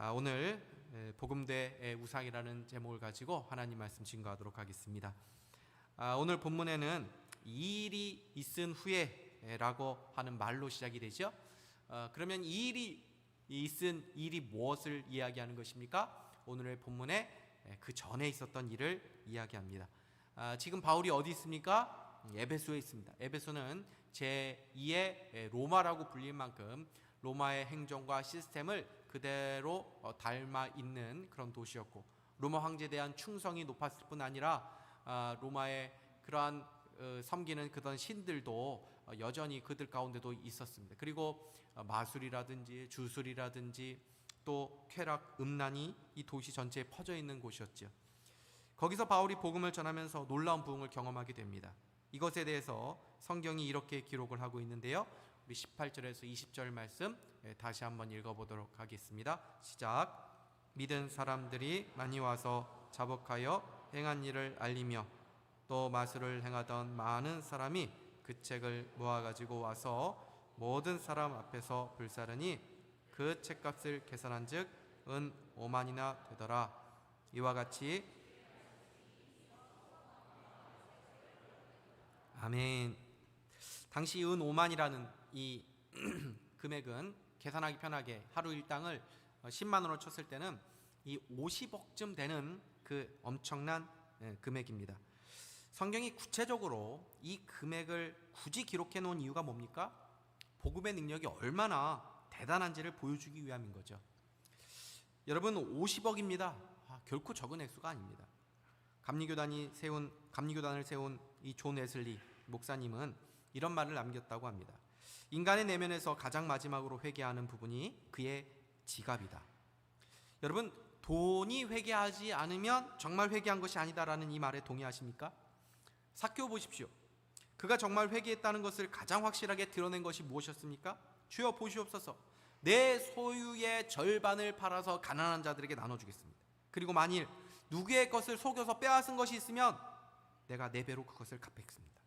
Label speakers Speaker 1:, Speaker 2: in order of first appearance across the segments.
Speaker 1: 오늘 복음대의 우상이라는 제목을 가지고 하나님 말씀 증거하도록 하겠습니다. 오늘 본문에는 이 일이 있은 후에 라고 하는 말로 시작이 되죠. 그러면 이 일이 있은 일이 무엇을 이야기하는 것입니까? 오늘의 본문에 그 전에 있었던 일을 이야기합니다. 지금 바울이 어디 있습니까? 에베소에 있습니다. 에베소는 제2의 로마라고 불릴 만큼 로마의 행정과 시스템을 그대로 닮아 있는 그런 도시였고, 로마 황제에 대한 충성이 높았을 뿐 아니라 로마의 그러한 섬기는 그런 신들도 여전히 그들 가운데도 있었습니다. 그리고 마술이라든지 주술이라든지 또 쾌락, 음란이 이 도시 전체에 퍼져 있는 곳이었죠. 거기서 바울이 복음을 전하면서 놀라운 부흥을 경험하게 됩니다. 이것에 대해서 성경이 이렇게 기록을 하고 있는데요, 우리 18절에서 20절 말씀 다시 한번 읽어보도록 하겠습니다. 시작. 믿은 사람들이 많이 와서 자복하여 행한 일을 알리며 또 마술을 행하던 많은 사람이 그 책을 모아가지고 와서 모든 사람 앞에서 불사르니 그 책값을 계산한 즉 은 5만이나 되더라. 이와 같이 아멘. 당시 은 5만이라는 이 금액은 계산하기 편하게 하루 일당을 10만 원으로 쳤을 때는 이 50억쯤 되는 그 엄청난 금액입니다. 성경이 구체적으로 이 금액을 굳이 기록해 놓은 이유가 뭡니까? 복음의 능력이 얼마나 대단한지를 보여주기 위함인 거죠. 여러분, 50억입니다. 결코 적은 액수가 아닙니다. 감리교단을 세운 이 존 웨슬리 목사님은 이런 말을 남겼다고 합니다. 인간의 내면에서 가장 마지막으로 회개하는 부분이 그의 지갑이다. 여러분, 돈이 회개하지 않으면 정말 회개한 것이 아니다라는 이 말에 동의하십니까? 삭개오 보십시오. 그가 정말 회개했다는 것을 가장 확실하게 드러낸 것이 무엇이었습니까? 주여 보시옵소서, 내 소유의 절반을 팔아서 가난한 자들에게 나눠주겠습니다. 그리고 만일 누구의 것을 속여서 빼앗은 것이 있으면 내가 4배로 그것을 갚겠습니다.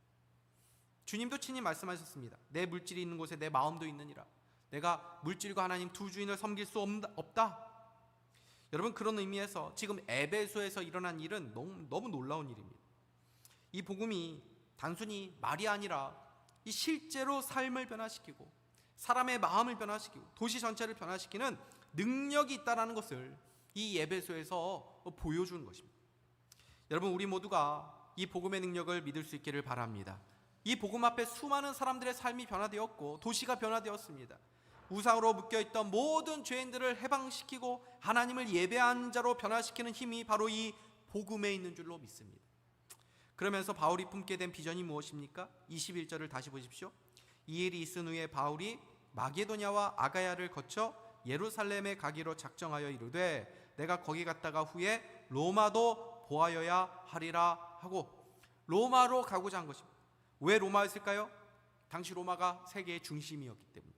Speaker 1: 주님도 친히 말씀하셨습니다. 내 물질이 있는 곳에 내 마음도 있느니라. 내가 물질과 하나님 두 주인을 섬길 수 없다. 여러분, 그런 의미에서 지금 에베소에서 일어난 일은 너무 놀라운 일입니다. 이 복음이 단순히 말이 아니라 이 실제로 삶을 변화시키고 사람의 마음을 변화시키고 도시 전체를 변화시키는 능력이 있다는 것을 이 에베소에서 보여주는 것입니다. 여러분, 우리 모두가 이 복음의 능력을 믿을 수 있기를 바랍니다. 이 복음 앞에 수많은 사람들의 삶이 변화되었고 도시가 변화되었습니다. 우상으로 묶여있던 모든 죄인들을 해방시키고 하나님을 예배한 자로 변화시키는 힘이 바로 이 복음에 있는 줄로 믿습니다. 그러면서 바울이 품게 된 비전이 무엇입니까? 21절을 다시 보십시오. 이 일이 있은 후에 바울이 마게도냐와 아가야를 거쳐 예루살렘에 가기로 작정하여 이르되 내가 거기 갔다가 후에 로마도 보아여야 하리라 하고 로마로 가고자 한 것입니다. 왜 로마였을까요? 당시 로마가 세계의 중심이었기 때문에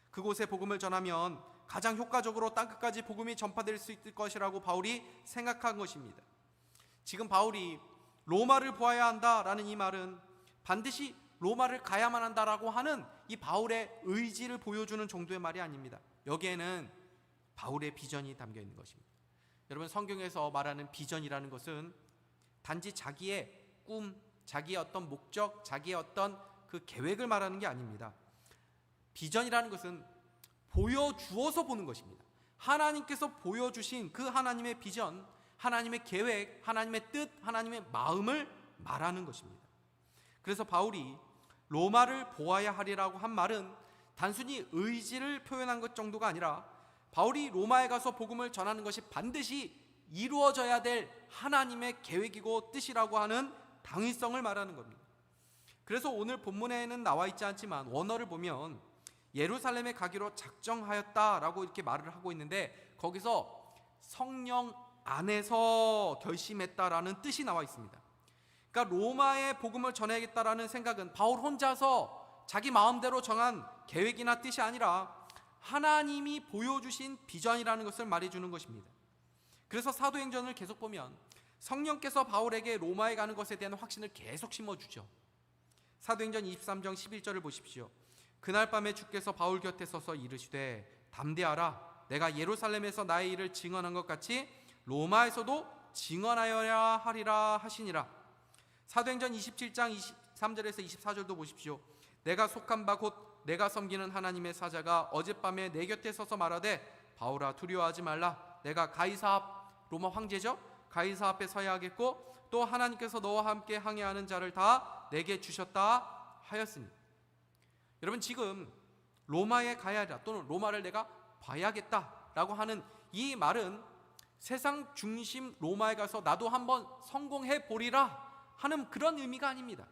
Speaker 1: 그곳에 복음을 전하면 가장 효과적으로 땅끝까지 복음이 전파될 수 있을 것이라고 바울이 생각한 것입니다. 지금 바울이 로마를 보아야 한다라는 이 말은 반드시 로마를 가야만 한다라고 하는 이 바울의 의지를 보여주는 정도의 말이 아닙니다. 여기에는 바울의 비전이 담겨 있는 것입니다. 여러분, 성경에서 말하는 비전이라는 것은 단지 자기의 꿈, 자기의 어떤 목적, 자기의 어떤 그 계획을 말하는 게 아닙니다. 비전이라는 것은 보여주어서 보는 것입니다. 하나님께서 보여주신 그 하나님의 비전, 하나님의 계획, 하나님의 뜻, 하나님의 마음을 말하는 것입니다. 그래서 바울이 로마를 보아야 하리라고 한 말은 단순히 의지를 표현한 것 정도가 아니라 바울이 로마에 가서 복음을 전하는 것이 반드시 이루어져야 될 하나님의 계획이고 뜻이라고 하는 당위성을 말하는 겁니다. 그래서 오늘 본문에는 나와 있지 않지만 원어를 보면 예루살렘에 가기로 작정하였다라고 이렇게 말을 하고 있는데 거기서 성령 안에서 결심했다라는 뜻이 나와 있습니다. 그러니까 로마에 복음을 전해야겠다라는 생각은 바울 혼자서 자기 마음대로 정한 계획이나 뜻이 아니라 하나님이 보여주신 비전이라는 것을 말해주는 것입니다. 그래서 사도행전을 계속 보면 성령께서 바울에게 로마에 가는 것에 대한 확신을 계속 심어주죠. 사도행전 23장 11절을 보십시오. 그날 밤에 주께서 바울 곁에 서서 이르시되 담대하라 내가 예루살렘에서 나의 일을 증언한 것 같이 로마에서도 증언하여야 하리라 하시니라. 사도행전 27장 23절에서 24절도 보십시오. 내가 속한 바 곧 내가 섬기는 하나님의 사자가 어젯밤에 내 곁에 서서 말하되 바울아 두려워하지 말라. 내가 가이사 앞, 로마 황제죠, 가이사 앞에 서야 하겠고 또 하나님께서 너와 함께 항해하는 자를 다 내게 주셨다 하였으니. 여러분, 지금 로마에 가야 하리라 또는 로마를 내가 봐야겠다라고 하는 이 말은 세상 중심 로마에 가서 나도 한번 성공해 보리라 하는 그런 의미가 아닙니다.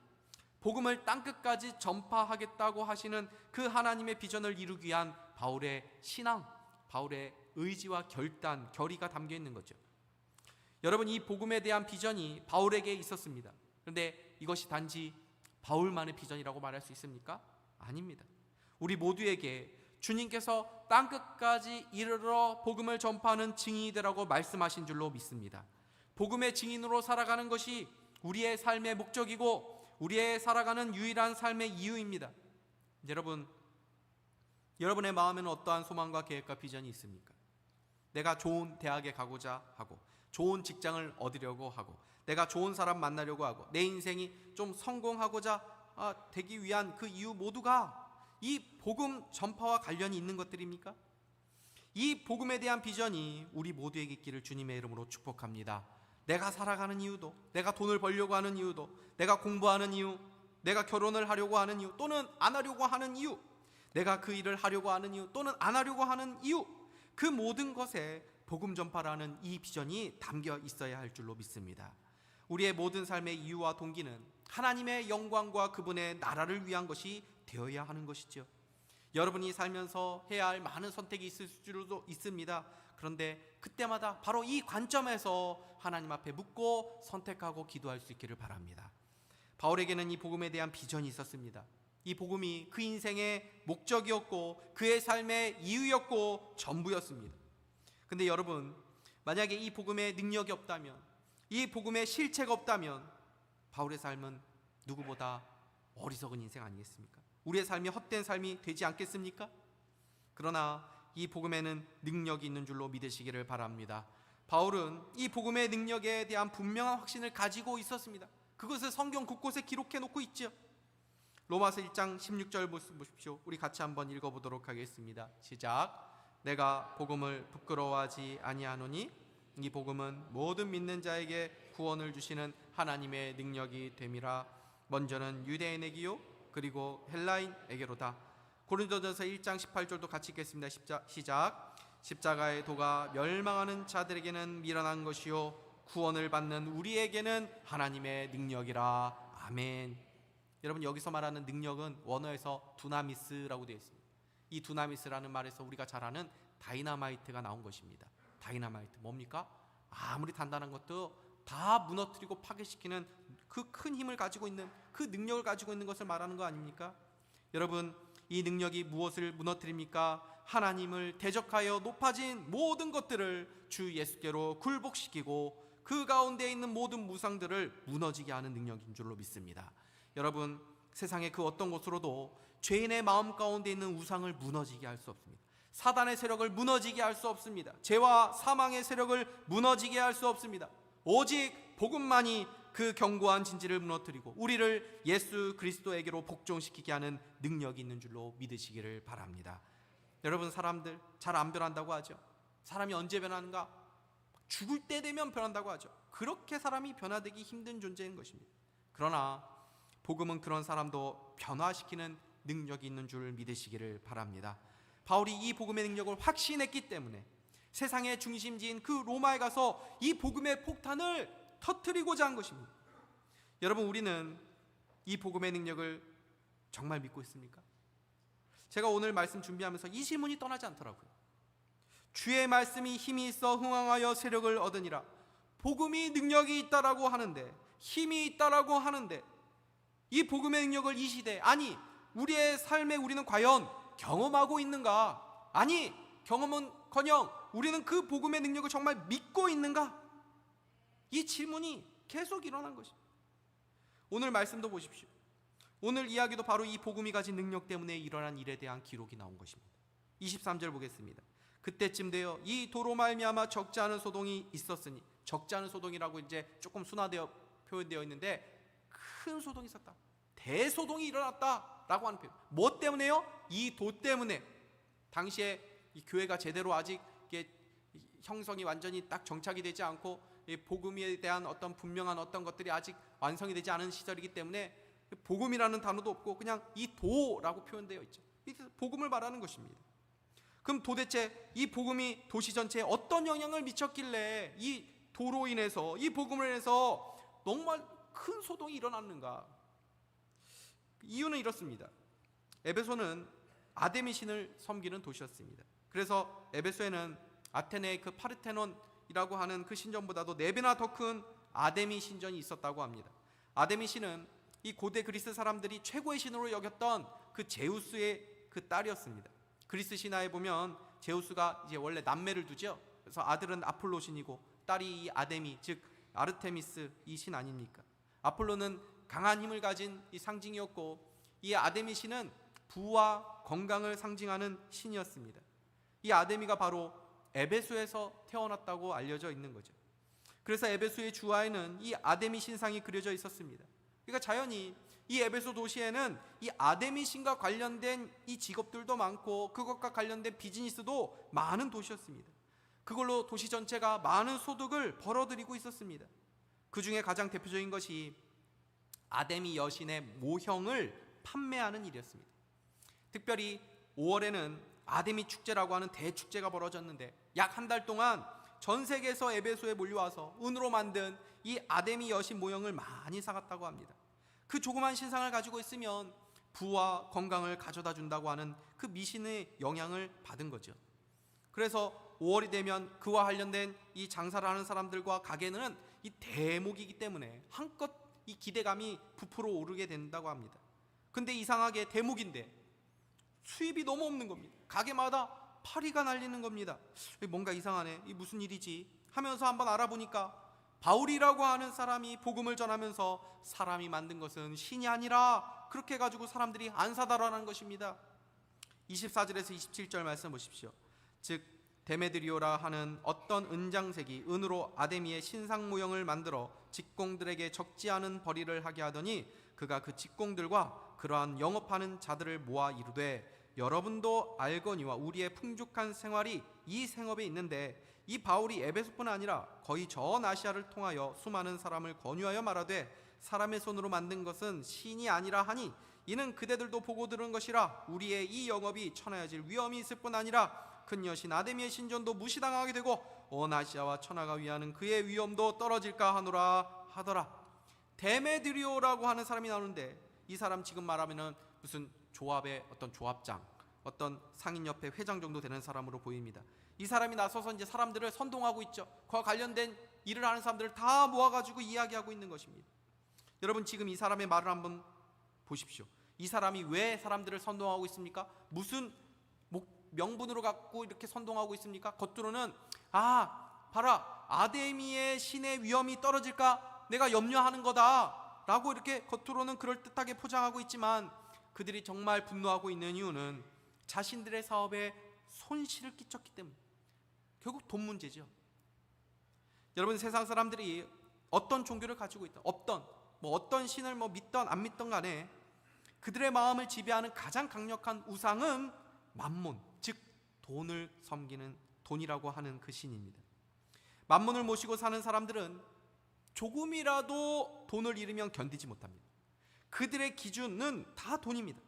Speaker 1: 복음을 땅끝까지 전파하겠다고 하시는 그 하나님의 비전을 이루기 위한 바울의 신앙, 바울의 의지와 결단, 결의가 담겨 있는 거죠. 여러분, 이 복음에 대한 비전이 바울에게 있었습니다. 그런데 이것이 단지 바울만의 비전이라고 말할 수 있습니까? 아닙니다. 우리 모두에게 주님께서 땅끝까지 이르러 복음을 전파하는 증인이 되라고 말씀하신 줄로 믿습니다. 복음의 증인으로 살아가는 것이 우리의 삶의 목적이고 우리의 살아가는 유일한 삶의 이유입니다. 여러분, 여러분의 마음에는 어떠한 소망과 계획과 비전이 있습니까? 내가 좋은 대학에 가고자 하고, 좋은 직장을 얻으려고 하고, 내가 좋은 사람 만나려고 하고, 내 인생이 좀 성공하고자 되기 위한 그 이유 모두가 이 복음 전파와 관련이 있는 것들입니까? 이 복음에 대한 비전이 우리 모두에게 있기를 주님의 이름으로 축복합니다. 내가 살아가는 이유도, 내가 돈을 벌려고 하는 이유도, 내가 공부하는 이유, 내가 결혼을 하려고 하는 이유 또는 안 하려고 하는 이유, 내가 그 일을 하려고 하는 이유 또는 안 하려고 하는 이유, 그 모든 것에 복음 전파라는 이 비전이 담겨 있어야 할 줄로 믿습니다. 우리의 모든 삶의 이유와 동기는 하나님의 영광과 그분의 나라를 위한 것이 되어야 하는 것이죠. 여러분이 살면서 해야 할 많은 선택이 있을 수도 있습니다. 그런데 그때마다 바로 이 관점에서 하나님 앞에 묻고 선택하고 기도할 수 있기를 바랍니다. 바울에게는 이 복음에 대한 비전이 있었습니다. 이 복음이 그 인생의 목적이었고 그의 삶의 이유였고 전부였습니다. 근데 여러분, 만약에 이 복음의 능력이 없다면, 이 복음의 실체가 없다면 바울의 삶은 누구보다 어리석은 인생 아니겠습니까? 우리의 삶이 헛된 삶이 되지 않겠습니까? 그러나 이 복음에는 능력이 있는 줄로 믿으시기를 바랍니다. 바울은 이 복음의 능력에 대한 분명한 확신을 가지고 있었습니다. 그것을 성경 곳곳에 기록해 놓고 있죠. 로마서 1장 16절 보십시오. 우리 같이 한번 읽어보도록 하겠습니다. 시작. 내가 복음을 부끄러워하지 아니하노니 이 복음은 모든 믿는 자에게 구원을 주시는 하나님의 능력이 됨이라. 먼저는 유대인에게요 그리고 헬라인에게로다. 고린도전서 1장 18절도 같이 읽겠습니다. 시작. 십자가의 도가 멸망하는 자들에게는 미련한 것이요 구원을 받는 우리에게는 하나님의 능력이라. 아멘. 여러분, 여기서 말하는 능력은 원어에서 두나미스라고 되어 있습니다. 이 두나미스라는 말에서 우리가 잘 아는 다이너마이트가 나온 것입니다. 다이너마이트 뭡니까? 아무리 단단한 것도 다 무너뜨리고 파괴시키는 그 큰 힘을 가지고 있는, 그 능력을 가지고 있는 것을 말하는 거 아닙니까? 여러분, 이 능력이 무엇을 무너뜨립니까? 하나님을 대적하여 높아진 모든 것들을 주 예수께로 굴복시키고 그 가운데 있는 모든 무상들을 무너지게 하는 능력인 줄로 믿습니다. 여러분, 세상의 그 어떤 곳으로도 죄인의 마음 가운데 있는 우상을 무너지게 할 수 없습니다. 사단의 세력을 무너지게 할 수 없습니다. 죄와 사망의 세력을 무너지게 할 수 없습니다. 오직 복음만이 그 견고한 진지를 무너뜨리고 우리를 예수 그리스도에게로 복종시키게 하는 능력이 있는 줄로 믿으시기를 바랍니다. 여러분, 사람들 잘 안 변한다고 하죠. 사람이 언제 변하는가? 죽을 때 되면 변한다고 하죠. 그렇게 사람이 변화되기 힘든 존재인 것입니다. 그러나 복음은 그런 사람도 변화시키는 능력이 있는 줄 믿으시기를 바랍니다. 바울이 이 복음의 능력을 확신했기 때문에 세상의 중심지인 그 로마에 가서 이 복음의 폭탄을 터뜨리고자 한 것입니다. 여러분, 우리는 이 복음의 능력을 정말 믿고 있습니까? 제가 오늘 말씀 준비하면서 이 질문이 떠나지 않더라고요. 주의 말씀이 힘이 있어 흥왕하여 세력을 얻으니라. 복음이 능력이 있다라고 하는데, 힘이 있다라고 하는데, 이 복음의 능력을 이 시대, 아니 우리의 삶에 우리는 과연 경험하고 있는가? 아니 경험은커녕 우리는 그 복음의 능력을 정말 믿고 있는가? 이 질문이 계속 일어난 것입니다. 오늘 말씀도 보십시오. 오늘 이야기도 바로 이 복음이 가진 능력 때문에 일어난 일에 대한 기록이 나온 것입니다. 23절 보겠습니다. 그때쯤 되어 이 도로 말미암아 적지 않은 소동이 있었으니, 적지 않은 소동이라고 이제 조금 순화되어 표현되어 있는데 큰 소동이 있었다, 대소동이 일어났다라고 하는 표현. 뭐 때문에요? 이 도 때문에. 당시에 이 교회가 제대로 아직 이게 형성이 완전히 딱 정착이 되지 않고 이 복음에 대한 어떤 분명한 어떤 것들이 아직 완성이 되지 않은 시절이기 때문에 복음이라는 단어도 없고 그냥 이 도라고 표현되어 있죠. 복음을 말하는 것입니다. 그럼 도대체 이 복음이 도시 전체에 어떤 영향을 미쳤길래 이 도로 인해서, 이 복음을 인해서 정말 큰 소동이 일어났는가? 이유는 이렇습니다. 에베소는 아데미 신을 섬기는 도시였습니다. 그래서 에베소에는 아테네의 그 파르테논이라고 하는 그 신전보다도 4배나 더 큰 아데미 신전이 있었다고 합니다. 아데미 신은 이 고대 그리스 사람들이 최고의 신으로 여겼던 그 제우스의 그 딸이었습니다. 그리스 신화에 보면 제우스가 이제 원래 남매를 두죠. 그래서 아들은 아폴로 신이고 딸이 이 아데미, 즉 아르테미스 이 신 아닙니까? 아폴로는 강한 힘을 가진 이 상징이었고, 이 아데미 신은 부와 건강을 상징하는 신이었습니다. 이 아데미가 바로 에베소에서 태어났다고 알려져 있는 거죠. 그래서 에베소의 주화에는 이 아데미 신상이 그려져 있었습니다. 그러니까 자연히 이 에베소 도시에는 이 아데미 신과 관련된 이 직업들도 많고 그것과 관련된 비즈니스도 많은 도시였습니다. 그걸로 도시 전체가 많은 소득을 벌어들이고 있었습니다. 그 중에 가장 대표적인 것이 아데미 여신의 모형을 판매하는 일이었습니다. 특별히 5월에는 아데미 축제라고 하는 대축제가 벌어졌는데 약 한 달 동안 전 세계에서 에베소에 몰려와서 은으로 만든 이 아데미 여신 모형을 많이 사갔다고 합니다. 그 조그만 신상을 가지고 있으면 부와 건강을 가져다 준다고 하는 그 미신의 영향을 받은 거죠. 그래서 5월이 되면 그와 관련된 이 장사를 하는 사람들과 가게는 이 대목이기 때문에 한껏 이 기대감이 부풀어 오르게 된다고 합니다. 근데 이상하게 대목인데 수입이 너무 없는 겁니다. 가게마다 파리가 날리는 겁니다. 뭔가 이상하네, 이 무슨 일이지 하면서 한번 알아보니까 바울이라고 하는 사람이 복음을 전하면서 사람이 만든 것은 신이 아니라 그렇게 해가지고 사람들이 안 사달라는 것입니다. 24절에서 27절 말씀 보십시오. 즉 데메드리오라 하는 어떤 은장색이 은으로 아데미의 신상 모형을 만들어 직공들에게 적지 않은 벌이를 하게 하더니 그가 그 직공들과 그러한 영업하는 자들을 모아 이르되 여러분도 알거니와 우리의 풍족한 생활이 이 생업에 있는데 이 바울이 에베소뿐 아니라 거의 전 아시아를 통하여 수많은 사람을 권유하여 말하되 사람의 손으로 만든 것은 신이 아니라 하니 이는 그대들도 보고 들은 것이라 우리의 이 영업이 천하여질 위험이 있을 뿐 아니라 큰 여신 아데미의 신전도 무시당하게 되고 온 아시아와 천하가 위하는 그의 위엄도 떨어질까 하노라 하더라. 데메드리오라고 하는 사람이 나오는데 이 사람 지금 말하면은 무슨 조합의 어떤 조합장, 어떤 상인협회 회장 정도 되는 사람으로 보입니다. 이 사람이 나서서 이제 사람들을 선동하고 있죠. 그와 관련된 일을 하는 사람들을 다 모아가지고 이야기하고 있는 것입니다. 여러분 지금 이 사람의 말을 한번 보십시오. 이 사람이 왜 사람들을 선동하고 있습니까? 무슨 명분으로 갖고 이렇게 선동하고 있습니까? 겉으로는 봐라 아데미의 신의 위엄이 떨어질까 내가 염려하는 거다 라고 이렇게 겉으로는 그럴듯하게 포장하고 있지만 그들이 정말 분노하고 있는 이유는 자신들의 사업에 손실을 끼쳤기 때문에 결국 돈 문제죠. 여러분 세상 사람들이 어떤 종교를 가지고 있던 어떤 신을 믿던 안 믿던 간에 그들의 마음을 지배하는 가장 강력한 우상은 맘몬, 즉 돈을 섬기는 돈이라고 하는 그 신입니다. 맘몬을 모시고 사는 사람들은 조금이라도 돈을 잃으면 견디지 못합니다. 그들의 기준은 다 돈입니다.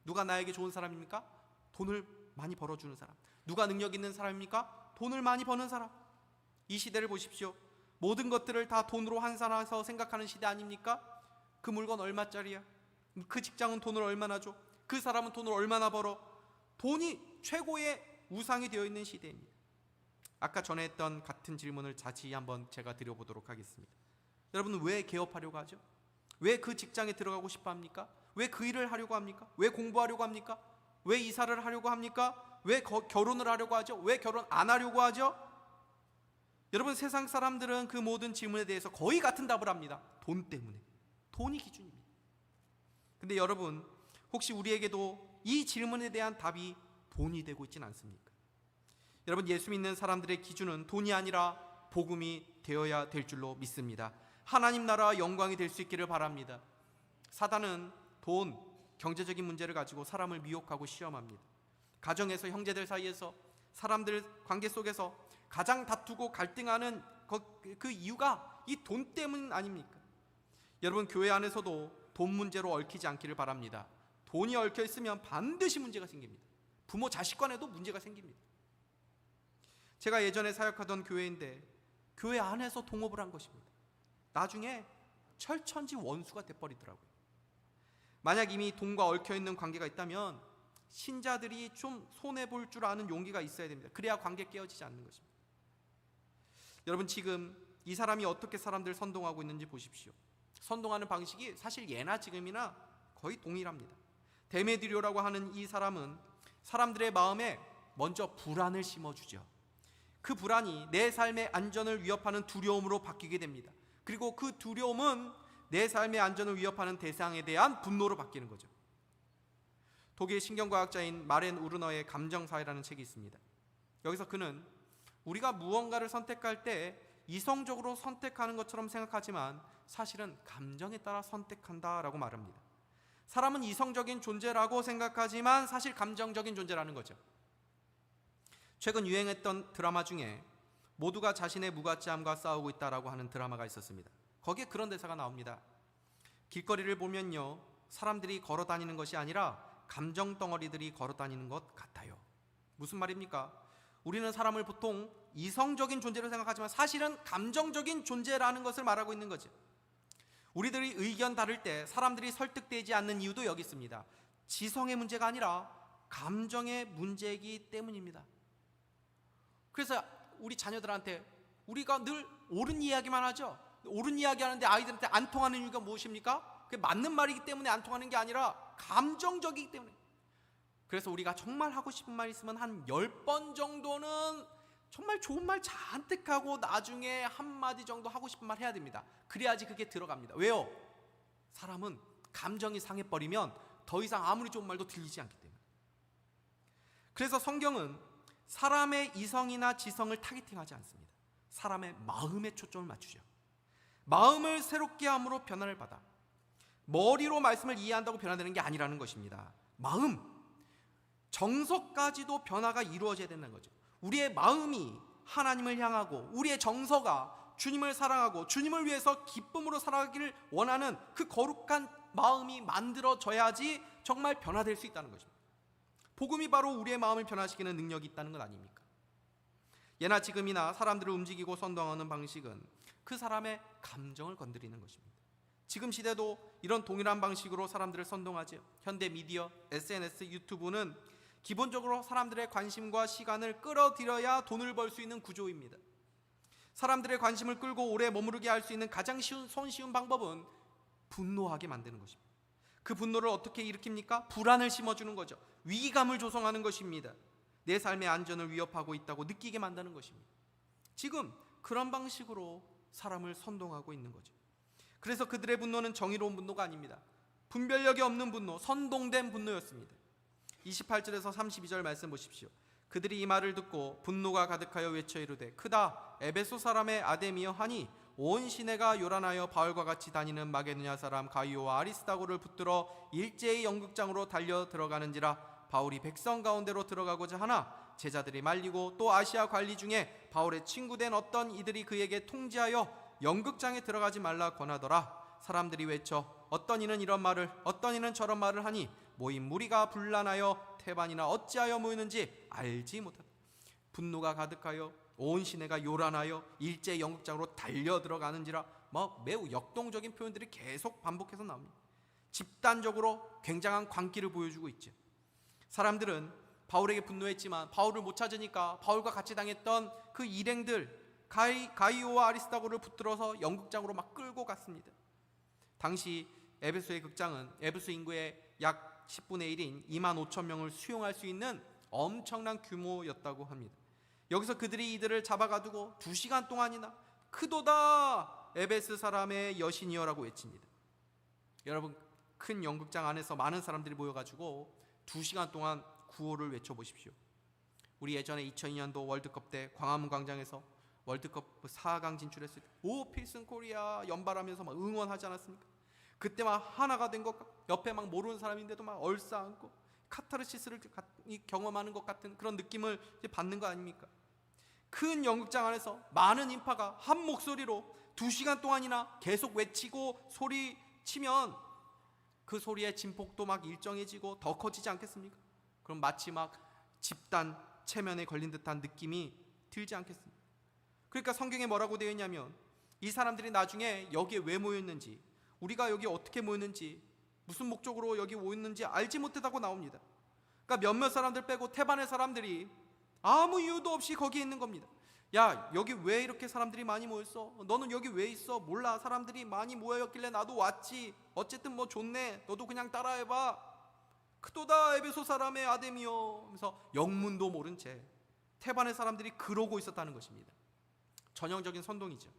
Speaker 1: 누가 나에게 좋은 사람입니까? 돈을 많이 벌어주는 사람. 누가 능력 있는 사람입니까? 돈을 많이 버는 사람. 이 시대를 보십시오. 모든 것들을 다 돈으로 환산해서 생각하는 시대 아닙니까? 그 물건 얼마짜리야? 그 직장은 돈을 얼마나 줘? 그 사람은 돈을 얼마나 벌어? 돈이 최고의 우상이 되어 있는 시대입니다. 아까 전에 했던 같은 질문을 다시 한번 제가 드려보도록 하겠습니다. 여러분은 왜 개업하려고 하죠? 왜 그 직장에 들어가고 싶어 합니까? 왜 그 일을 하려고 합니까? 왜 공부하려고 합니까? 왜 이사를 하려고 합니까? 왜 결혼을 하려고 하죠? 왜 결혼 안 하려고 하죠? 여러분 세상 사람들은 그 모든 질문에 대해서 거의 같은 답을 합니다. 돈 때문에. 돈이 기준입니다. 근데 여러분 혹시 우리에게도 이 질문에 대한 답이 돈이 되고 있지는 않습니까? 여러분, 예수 믿는 사람들의 기준은 돈이 아니라 복음이 되어야 될 줄로 믿습니다. 하나님 나라 영광이 될 수 있기를 바랍니다. 사단은 돈, 경제적인 문제를 가지고 사람을 미혹하고 시험합니다. 가정에서, 형제들 사이에서, 사람들 관계 속에서 가장 다투고 갈등하는 그 이유가 이 돈 때문 아닙니까? 여러분, 교회 안에서도 돈 문제로 얽히지 않기를 바랍니다. 돈이 얽혀 있으면 반드시 문제가 생깁니다. 부모 자식 간에도 문제가 생깁니다. 제가 예전에 사역하던 교회인데 교회 안에서 동업을 한 것입니다. 나중에 철천지 원수가 돼버리더라고요. 만약 이미 돈과 얽혀있는 관계가 있다면 신자들이 좀 손해볼 줄 아는 용기가 있어야 됩니다. 그래야 관계 깨어지지 않는 것입니다. 여러분, 지금 이 사람이 어떻게 사람들을 선동하고 있는지 보십시오. 선동하는 방식이 사실 예나 지금이나 거의 동일합니다. 데메드리오라고 하는 이 사람은 사람들의 마음에 먼저 불안을 심어주죠. 그 불안이 내 삶의 안전을 위협하는 두려움으로 바뀌게 됩니다. 그리고 그 두려움은 내 삶의 안전을 위협하는 대상에 대한 분노로 바뀌는 거죠. 독일 신경과학자인 마렌 우르너의 감정사회라는 책이 있습니다. 여기서 그는 우리가 무언가를 선택할 때 이성적으로 선택하는 것처럼 생각하지만 사실은 감정에 따라 선택한다라고 말합니다. 사람은 이성적인 존재라고 생각하지만 사실 감정적인 존재라는 거죠. 최근 유행했던 드라마 중에 모두가 자신의 무가치함과 싸우고 있다라고 하는 드라마가 있었습니다. 거기에 그런 대사가 나옵니다. 길거리를 보면요, 사람들이 걸어 다니는 것이 아니라 감정 덩어리들이 걸어 다니는 것 같아요. 무슨 말입니까? 우리는 사람을 보통 이성적인 존재로 생각하지만 사실은 감정적인 존재라는 것을 말하고 있는 거죠. 우리들이 의견 다를 때 사람들이 설득되지 않는 이유도 여기 있습니다. 지성의 문제가 아니라 감정의 문제이기 때문입니다. 그래서 우리 자녀들한테 우리가 늘 옳은 이야기만 하죠. 옳은 이야기 하는데 아이들한테 안 통하는 이유가 무엇입니까? 그게 맞는 말이기 때문에 안 통하는 게 아니라 감정적이기 때문에. 그래서 우리가 정말 하고 싶은 말 있으면 한 10번 정도는 정말 좋은 말 잔뜩 하고 나중에 한마디 정도 하고 싶은 말 해야 됩니다. 그래야지 그게 들어갑니다. 왜요? 사람은 감정이 상해버리면 더 이상 아무리 좋은 말도 들리지 않기 때문에. 그래서 성경은 사람의 이성이나 지성을 타겟팅하지 않습니다. 사람의 마음에 초점을 맞추죠. 마음을 새롭게 함으로 변화를 받아. 머리로 말씀을 이해한다고 변화되는 게 아니라는 것입니다. 마음, 정서까지도 변화가 이루어져야 된다는 거죠. 우리의 마음이 하나님을 향하고 우리의 정서가 주님을 사랑하고 주님을 위해서 기쁨으로 살아가기를 원하는 그 거룩한 마음이 만들어져야지 정말 변화될 수 있다는 것입니다. 복음이 바로 우리의 마음을 변화시키는 능력이 있다는 것 아닙니까? 예나 지금이나 사람들을 움직이고 선동하는 방식은 그 사람의 감정을 건드리는 것입니다. 지금 시대도 이런 동일한 방식으로 사람들을 선동하죠. 현대 미디어, SNS, 유튜브는 기본적으로 사람들의 관심과 시간을 끌어들여야 돈을 벌 수 있는 구조입니다. 사람들의 관심을 끌고 오래 머무르게 할 수 있는 가장 손쉬운 방법은 분노하게 만드는 것입니다. 그 분노를 어떻게 일으킵니까? 불안을 심어주는 거죠. 위기감을 조성하는 것입니다. 내 삶의 안전을 위협하고 있다고 느끼게 만드는 것입니다. 지금 그런 방식으로 사람을 선동하고 있는 거죠. 그래서 그들의 분노는 정의로운 분노가 아닙니다. 분별력이 없는 분노, 선동된 분노였습니다. 28절에서 32절 말씀 보십시오. 그들이 이 말을 듣고 분노가 가득하여 외쳐 이르되 크다 에베소 사람의 아데미여 하니 온 시내가 요란하여 바울과 같이 다니는 마게도냐 사람 가이오와 아리스다고를 붙들어 일제히 연극장으로 달려 들어가는지라. 바울이 백성 가운데로 들어가고자 하나 제자들이 말리고 또 아시아 관리 중에 바울의 친구된 어떤 이들이 그에게 통지하여 연극장에 들어가지 말라 권하더라. 사람들이 외쳐 어떤 이는 이런 말을 어떤 이는 저런 말을 하니 모인 무리가 분란하여 태반이나 어찌하여 모이는지 알지 못하다. 분노가 가득하여 온 시내가 요란하여 일제 연극장으로 달려 들어가는지라. 매우 역동적인 표현들이 계속 반복해서 나옵니다. 집단적으로 굉장한 광기를 보여주고 있죠. 사람들은 바울에게 분노했지만 바울을 못 찾으니까 바울과 같이 당했던 그 일행들 가이오와 아리스다고를 붙들어서 연극장으로 막 끌고 갔습니다. 당시 에베소의 극장은 에베소 인구의 약 10분의 1인 2만 5천 명을 수용할 수 있는 엄청난 규모였다고 합니다. 여기서 그들이 이들을 잡아가두고 2시간 동안이나 크도다 에베스 사람의 여신이여라고 외칩니다. 여러분, 큰 연극장 안에서 많은 사람들이 모여가지고 2시간 동안 구호를 외쳐보십시오. 우리 예전에 2002년도 월드컵 때 광화문 광장에서 월드컵 4강 진출했을 때 오 필승 코리아 연발하면서 막 응원하지 않았습니까? 그때 막 하나가 된 것 같고 옆에 막 모르는 사람인데도 막 얼싸안고 카타르시스를 경험하는 것 같은 그런 느낌을 받는 거 아닙니까? 큰 연극장 안에서 많은 인파가 한 목소리로 2시간 동안이나 계속 외치고 소리치면 그 소리의 진폭도 막 일정해지고 더 커지지 않겠습니까? 그럼 마치 막 집단 체면에 걸린 듯한 느낌이 들지 않겠습니까? 그러니까 성경에 뭐라고 되어 있냐면 이 사람들이 나중에 여기에 왜 모였는지, 우리가 여기 어떻게 모였는지, 무슨 목적으로 여기 모였는지 알지 못했다고 나옵니다. 그러니까 몇몇 사람들 빼고 태반의 사람들이 아무 이유도 없이 거기에 있는 겁니다. 야, 여기 왜 이렇게 사람들이 많이 모였어? 너는 여기 왜 있어? 몰라. 사람들이 많이 모여있길래 나도 왔지. 어쨌든 뭐 좋네. 너도 그냥 따라해봐. 크도다 에베소 사람의 아데미여 하면서 영문도 모른 채 태반의 사람들이 그러고 있었다는 것입니다. 전형적인 선동이죠.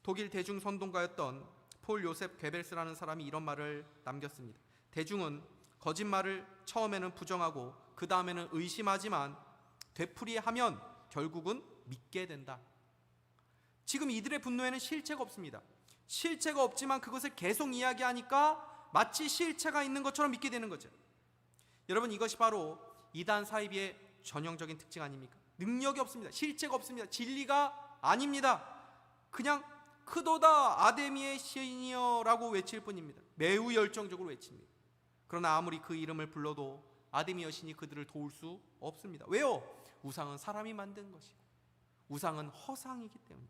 Speaker 1: 독일 대중 선동가였던 폴 요셉 괴벨스라는 사람이 이런 말을 남겼습니다. 대중은 거짓말을 처음에는 부정하고 그 다음에는 의심하지만 되풀이하면 결국은 믿게 된다. 지금 이들의 분노에는 실체가 없습니다. 실체가 없지만 그것을 계속 이야기하니까 마치 실체가 있는 것처럼 믿게 되는 거죠. 여러분, 이것이 바로 이단 사이비의 전형적인 특징 아닙니까? 능력이 없습니다. 실체가 없습니다. 진리가 아닙니다. 그냥 크도다 아데미의 신이여라고 외칠 뿐입니다. 매우 열정적으로 외칩니다. 그러나 아무리 그 이름을 불러도 아데미 여신이 그들을 도울 수 없습니다. 왜요? 우상은 사람이 만든 것이고 우상은 허상이기 때문에.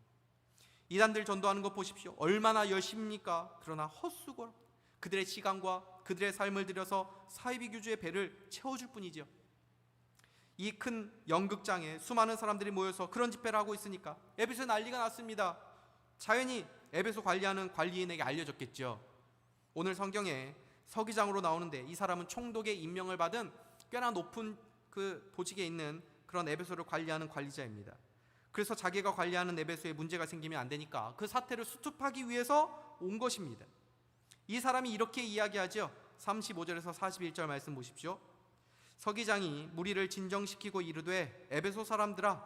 Speaker 1: 이단들 전도하는 것 보십시오. 얼마나 열심입니까? 그러나 헛수고 그들의 시간과 그들의 삶을 들여서 사이비 교주의 배를 채워줄 뿐이죠. 이 큰 연극장에 수많은 사람들이 모여서 그런 집회를 하고 있으니까 에베소에 난리가 났습니다. 자연히 에베소 관리하는 관리인에게 알려졌겠죠. 오늘 성경에 서기장으로 나오는데 이 사람은 총독의 임명을 받은 꽤나 높은 그 보직에 있는 그런 에베소를 관리하는 관리자입니다. 그래서 자기가 관리하는 에베소에 문제가 생기면 안 되니까 그 사태를 수습하기 위해서 온 것입니다. 이 사람이 이렇게 이야기하죠. 35절에서 41절 말씀 보십시오. 서기장이 무리를 진정시키고 이르되 에베소 사람들아,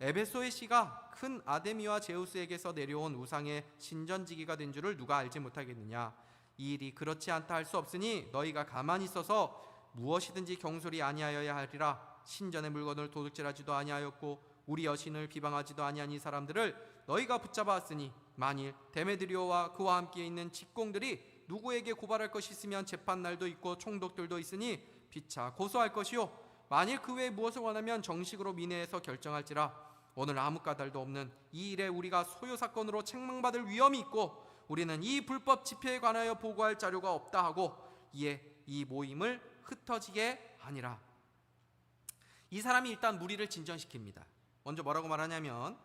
Speaker 1: 에베소의 씨가 큰 아데미와 제우스에게서 내려온 우상의 신전지기가 된 줄을 누가 알지 못하겠느냐. 이 일이 그렇지 않다 할 수 없으니 너희가 가만히 있어서 무엇이든지 경솔히 아니하여야 하리라. 신전의 물건을 도둑질하지도 아니하였고 우리 여신을 비방하지도 아니한 이 사람들을 너희가 붙잡아왔으니 만일 데메드리오와 그와 함께 있는 직공들이 누구에게 고발할 것이 있으면 재판날도 있고 총독들도 있으니 피차 고소할 것이요 만일 그 외에 무엇을 원하면 정식으로 민회에서 결정할지라. 오늘 아무 까닭도 없는 이 일에 우리가 소요 사건으로 책망받을 위험이 있고 우리는 이 불법 집회에 관하여 보고할 자료가 없다 하고 이에 이 모임을 흩어지게 하니라. 이 사람이 일단 무리를 진정시킵니다. 먼저 뭐라고 말하냐면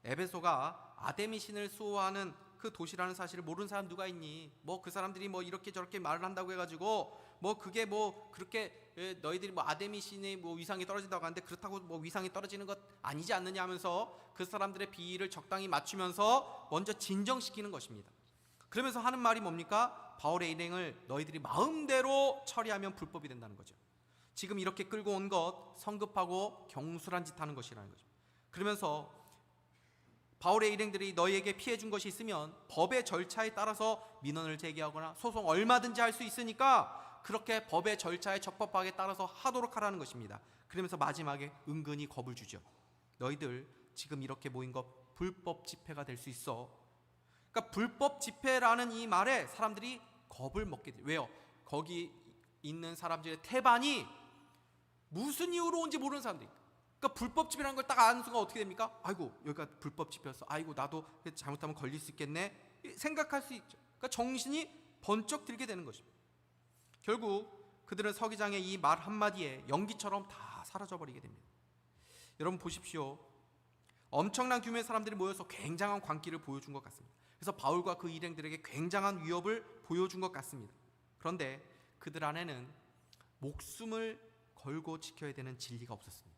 Speaker 1: 에베소가 아데미 신을 수호하는 그 도시라는 사실을 모르는 사람 누가 있니? 뭐 그 사람들이 뭐 이렇게 저렇게 말을 한다고 해가지고 뭐 그게 뭐 그렇게 너희들이 뭐 아데미 신의 뭐 위상이 떨어진다고 하는데 그렇다고 뭐 위상이 떨어지는 것 아니지 않느냐 하면서 그 사람들의 비위를 적당히 맞추면서 먼저 진정시키는 것입니다. 그러면서 하는 말이 뭡니까? 바울의 일행을 너희들이 마음대로 처리하면 불법이 된다는 거죠. 지금 이렇게 끌고 온 것 성급하고 경솔한 짓 하는 것이라는 거죠. 그러면서 바울의 일행들이 너희에게 피해 준 것이 있으면 법의 절차에 따라서 민원을 제기하거나 소송 얼마든지 할 수 있으니까 그렇게 법의 절차에 적법하게 따라서 하도록 하라는 것입니다. 그러면서 마지막에 은근히 겁을 주죠. 너희들 지금 이렇게 모인 것 불법 집회가 될 수 있어. 그러니까 불법 집회라는 이 말에 사람들이 겁을 먹게 돼요. 왜요? 거기 있는 사람들의 태반이 무슨 이유로 온지 모르는 사람들이. 그러니까 불법 집회라는 걸 딱 아는 순간 어떻게 됩니까? 아이고 여기가 불법 집회였어. 아이고 나도 잘못하면 걸릴 수 있겠네. 생각할 수 있죠. 그러니까 정신이 번쩍 들게 되는 것입니다. 결국 그들은 서기장의 이 말 한마디에 연기처럼 다 사라져버리게 됩니다. 여러분 보십시오. 엄청난 규모의 사람들이 모여서 굉장한 광기를 보여준 것 같습니다. 그래서 바울과 그 일행들에게 굉장한 위협을 보여준 것 같습니다. 그런데 그들 안에는 목숨을 걸고 지켜야 되는 진리가 없었습니다.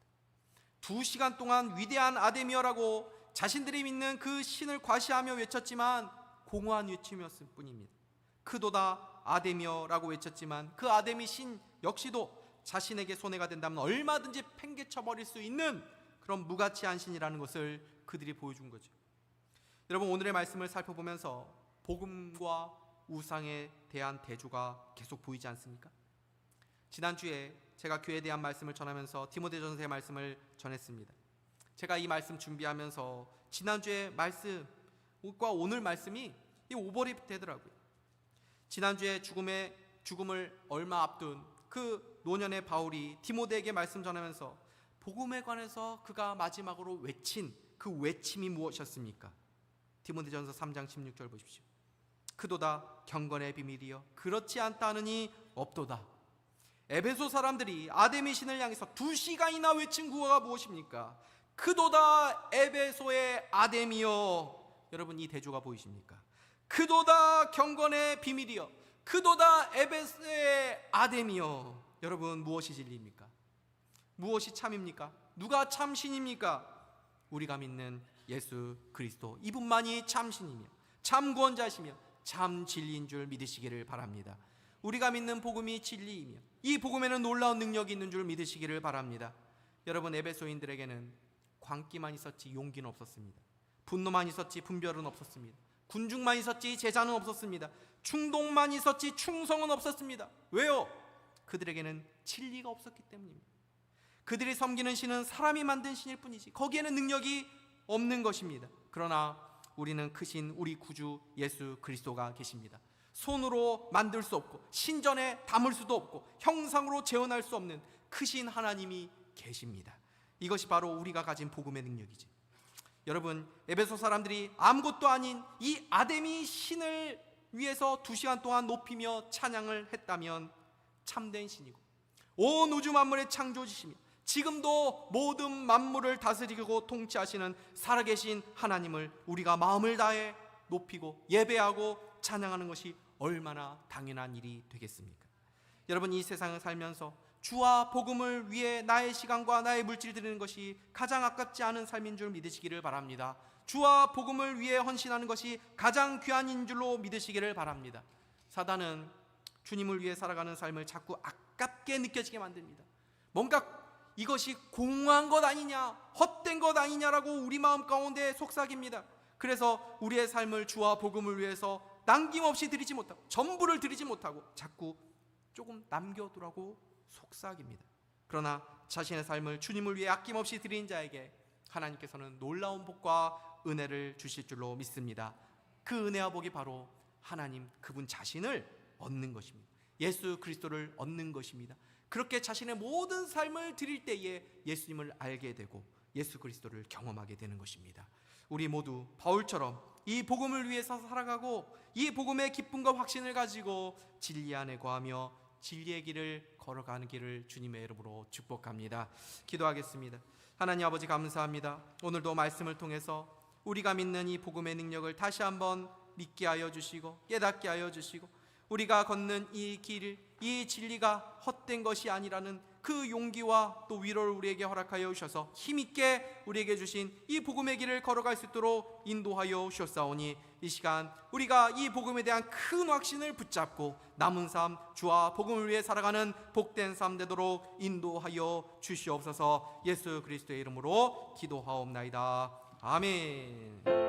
Speaker 1: 2시간 동안 위대한 아데미어라고 자신들이 믿는 그 신을 과시하며 외쳤지만 공허한 외침이었을 뿐입니다. 크도다 아데미어라고 외쳤지만 그 아데미 신 역시도 자신에게 손해가 된다면 얼마든지 팽개쳐 버릴 수 있는 그런 무가치한 신이라는 것을 그들이 보여준 거죠. 여러분, 오늘의 말씀을 살펴보면서 복음과 우상에 대한 대조가 계속 보이지 않습니까? 지난주에 제가 교회에 대한 말씀을 전하면서 디모데전서의 말씀을 전했습니다. 제가 이 말씀 준비하면서 지난주의 말씀과 오늘 말씀이 이 오버랩이 되더라고요. 지난주에 죽음을 얼마 앞둔 그 노년의 바울이 디모데에게 말씀 전하면서 복음에 관해서 그가 마지막으로 외친 그 외침이 무엇이었습니까? 디모데전서 3장 16절 보십시오. 그도다 경건의 비밀이여 그렇지 않다 하느니 없도다. 에베소 사람들이 아데미 신을 향해서 2시간이나 외친 구호가 무엇입니까? 그도다 에베소의 아데미여. 여러분, 이 대조가 보이십니까? 그도다 경건의 비밀이여 그도다 에베소의 아데미여. 여러분, 무엇이 진리입니까? 무엇이 참입니까? 누가 참신입니까? 우리가 믿는 예수 그리스도, 이분만이 참신이며 참 구원자시며 참 진리인 줄 믿으시기를 바랍니다. 우리가 믿는 복음이 진리이며 이 복음에는 놀라운 능력이 있는 줄 믿으시기를 바랍니다. 여러분, 에베소인들에게는 광기만 있었지 용기는 없었습니다. 분노만 있었지 분별은 없었습니다. 군중만 있었지 제자는 없었습니다. 충동만 있었지 충성은 없었습니다. 왜요? 그들에게는 진리가 없었기 때문입니다. 그들이 섬기는 신은 사람이 만든 신일 뿐이지 거기에는 능력이 없는 것입니다. 그러나 우리는 크신 우리 구주 예수 그리스도가 계십니다. 손으로 만들 수 없고 신전에 담을 수도 없고 형상으로 재현할 수 없는 크신 하나님이 계십니다. 이것이 바로 우리가 가진 복음의 능력이지. 여러분, 에베소 사람들이 아무것도 아닌 이 아데미 신을 위해서 2시간 동안 높이며 찬양을 했다면 참된 신이고 온 우주 만물의 창조주시며 지금도 모든 만물을 다스리고 통치하시는 살아계신 하나님을 우리가 마음을 다해 높이고 예배하고 찬양하는 것이 얼마나 당연한 일이 되겠습니까? 여러분, 이 세상을 살면서 주와 복음을 위해 나의 시간과 나의 물질 드리는 것이 가장 아깝지 않은 삶인 줄 믿으시기를 바랍니다. 주와 복음을 위해 헌신하는 것이 가장 귀한 줄로 믿으시기를 바랍니다. 사단은 주님을 위해 살아가는 삶을 자꾸 아깝게 느껴지게 만듭니다. 뭔가 이것이 공허한 것 아니냐, 헛된 것 아니냐라고 우리 마음 가운데 속삭입니다. 그래서 우리의 삶을 주와 복음을 위해서 남김없이 드리지 못하고 전부를 드리지 못하고 자꾸 조금 남겨두라고 속삭입니다. 그러나 자신의 삶을 주님을 위해 아낌없이 드린 자에게 하나님께서는 놀라운 복과 은혜를 주실 줄로 믿습니다. 그 은혜와 복이 바로 하나님 그분 자신을 얻는 것입니다. 예수 그리스도를 얻는 것입니다. 그렇게 자신의 모든 삶을 드릴 때에 예수님을 알게 되고 예수 그리스도를 경험하게 되는 것입니다. 우리 모두 바울처럼 이 복음을 위해서 살아가고 이 복음의 기쁨과 확신을 가지고 진리 안에 거하며 진리의 길을 걸어가는 길을 주님의 이름으로 축복합니다. 기도하겠습니다. 하나님 아버지, 감사합니다. 오늘도 말씀을 통해서 우리가 믿는 이 복음의 능력을 다시 한번 믿게 하여 주시고 깨닫게 하여 주시고 우리가 걷는 이 길, 이 진리가 헛된 것이 아니라는 그 용기와 또 위로를 우리에게 허락하여 주셔서 힘있게 우리에게 주신 이 복음의 길을 걸어갈 수 있도록 인도하여 주셨사오니 이 시간 우리가 이 복음에 대한 큰 확신을 붙잡고 남은 삶 주와 복음을 위해 살아가는 복된 삶 되도록 인도하여 주시옵소서. 예수 그리스도의 이름으로 기도하옵나이다. 아멘.